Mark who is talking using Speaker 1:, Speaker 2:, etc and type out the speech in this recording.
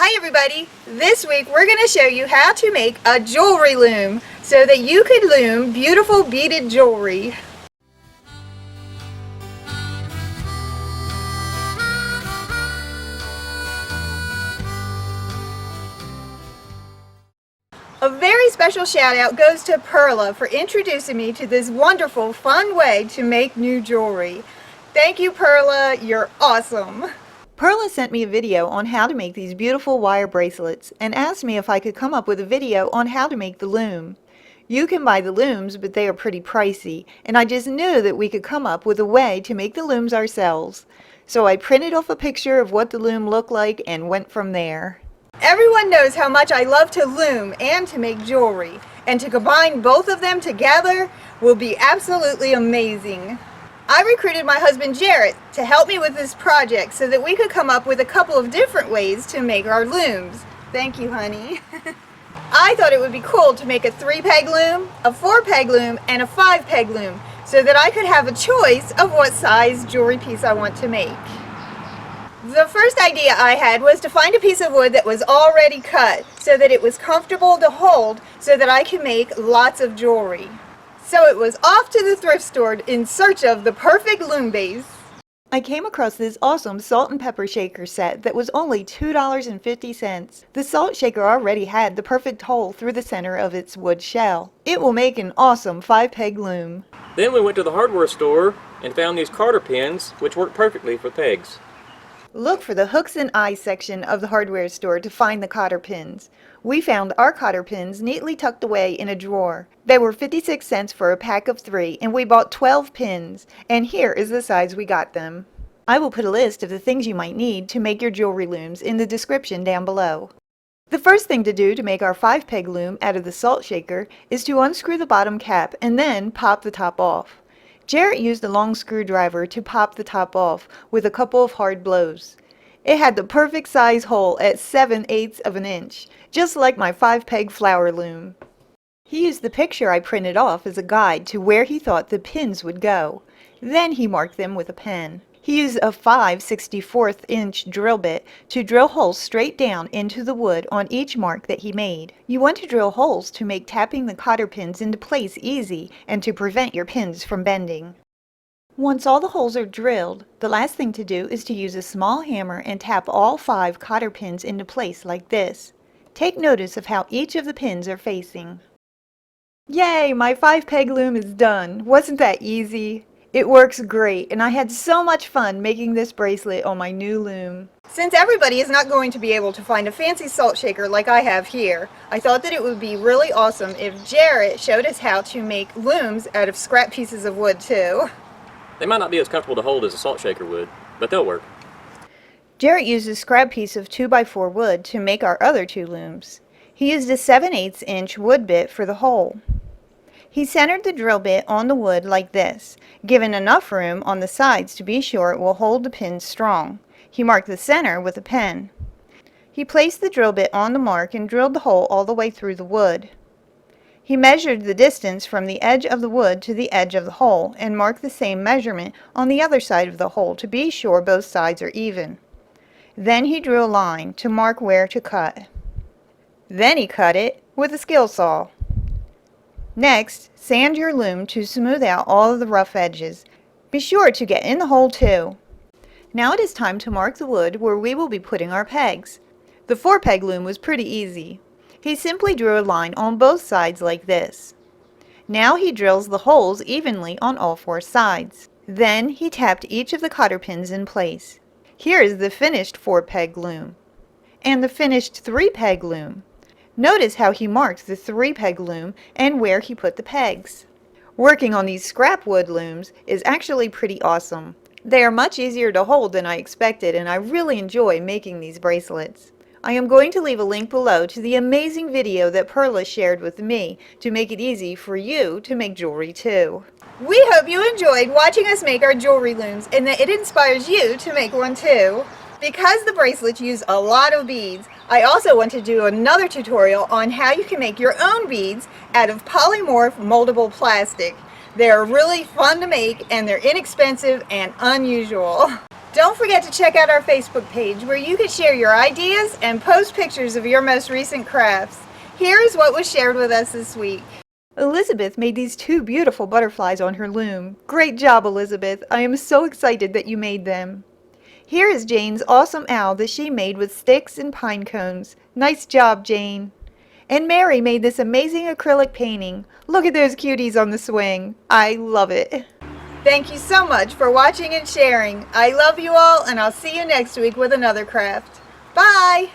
Speaker 1: Hi everybody! This week we're going to show you how to make a jewelry loom so that you could loom beautiful beaded jewelry. A very special shout out goes to Perla for introducing me to this wonderful, fun way to make new jewelry. Thank you, Perla, you're awesome! Perla sent me a video on how to make these beautiful wire bracelets and asked me if I could come up with a video on how to make the loom. You can buy the looms, but they are pretty pricey, and I just knew that we could come up with a way to make the looms ourselves. So I printed off a picture of what the loom looked like and went from there. Everyone knows how much I love to loom and to make jewelry, and to combine both of them together will be absolutely amazing. I recruited my husband Jarrett to help me with this project so that we could come up with a couple of different ways to make our looms. Thank you, honey. I thought it would be cool to make a 3-peg loom, a 4-peg loom, and a 5-peg loom so that I could have a choice of what size jewelry piece I want to make. The first idea I had was to find a piece of wood that was already cut so that it was comfortable to hold so that I could make lots of jewelry. So it was off to the thrift store in search of the perfect loom base. I came across this awesome salt and pepper shaker set that was only $2.50. The salt shaker already had the perfect hole through the center of its wood shell. It will make an awesome 5-peg loom.
Speaker 2: Then we went to the hardware store and found these Cotter pins which work perfectly for pegs.
Speaker 1: Look for the hooks and eyes section of the hardware store to find the Cotter pins. We found our Cotter pins neatly tucked away in a drawer. They were 56 cents for a pack of 3, and we bought 12 pins, and here is the size we got them. I will put a list of the things you might need to make your jewelry looms in the description down below. The first thing to do to make our 5-peg loom out of the salt shaker is to unscrew the bottom cap and then pop the top off. Jarrett used a long screwdriver to pop the top off with a couple of hard blows. It had the perfect size hole at 7/8 of an inch, just like my 5-peg flower loom. He used the picture I printed off as a guide to where he thought the pins would go. Then he marked them with a pen. He used a 5/64 inch drill bit to drill holes straight down into the wood on each mark that he made. You want to drill holes to make tapping the Cotter pins into place easy and to prevent your pins from bending. Once all the holes are drilled, the last thing to do is to use a small hammer and tap all 5 Cotter pins into place like this. Take notice of how each of the pins are facing. Yay! My 5-peg loom is done! Wasn't that easy? It works great, and I had so much fun making this bracelet on my new loom. Since everybody is not going to be able to find a fancy salt shaker like I have here, I thought that it would be really awesome if Jarrett showed us how to make looms out of scrap pieces of wood too.
Speaker 2: They might not be as comfortable to hold as a salt shaker would, but they'll work.
Speaker 1: Jarrett used a scrap piece of 2x4 wood to make our other 2 looms. He used a 7/8 inch wood bit for the hole. He centered the drill bit on the wood like this, giving enough room on the sides to be sure it will hold the pins strong. He marked the center with a pen. He placed the drill bit on the mark and drilled the hole all the way through the wood. He measured the distance from the edge of the wood to the edge of the hole and marked the same measurement on the other side of the hole to be sure both sides are even. Then he drew a line to mark where to cut. Then he cut it with a skill saw. Next, sand your loom to smooth out all of the rough edges. Be sure to get in the hole too. Now it is time to mark the wood where we will be putting our pegs. The 4-peg loom was pretty easy. He simply drew a line on both sides like this. Now he drills the holes evenly on all 4 sides. Then he tapped each of the Cotter pins in place. Here is the finished 4-peg loom and the finished 3-peg loom. Notice how he marked the 3-peg loom and where he put the pegs. Working on these scrap wood looms is actually pretty awesome. They are much easier to hold than I expected, and I really enjoy making these bracelets. I am going to leave a link below to the amazing video that Perla shared with me to make it easy for you to make jewelry too. We hope you enjoyed watching us make our jewelry looms and that it inspires you to make one too. Because the bracelets use a lot of beads, I also want to do another tutorial on how you can make your own beads out of Polymorph moldable plastic. They're really fun to make and they're inexpensive and unusual. Don't forget to check out our Facebook page where you can share your ideas and post pictures of your most recent crafts. Here is what was shared with us this week. Elizabeth made these two beautiful butterflies on her loom. Great job, Elizabeth. I am so excited that you made them. Here is Jane's awesome owl that she made with sticks and pine cones. Nice job, Jane. And Mary made this amazing acrylic painting. Look at those cuties on the swing. I love it. Thank you so much for watching and sharing. I love you all, and I'll see you next week with another craft. Bye!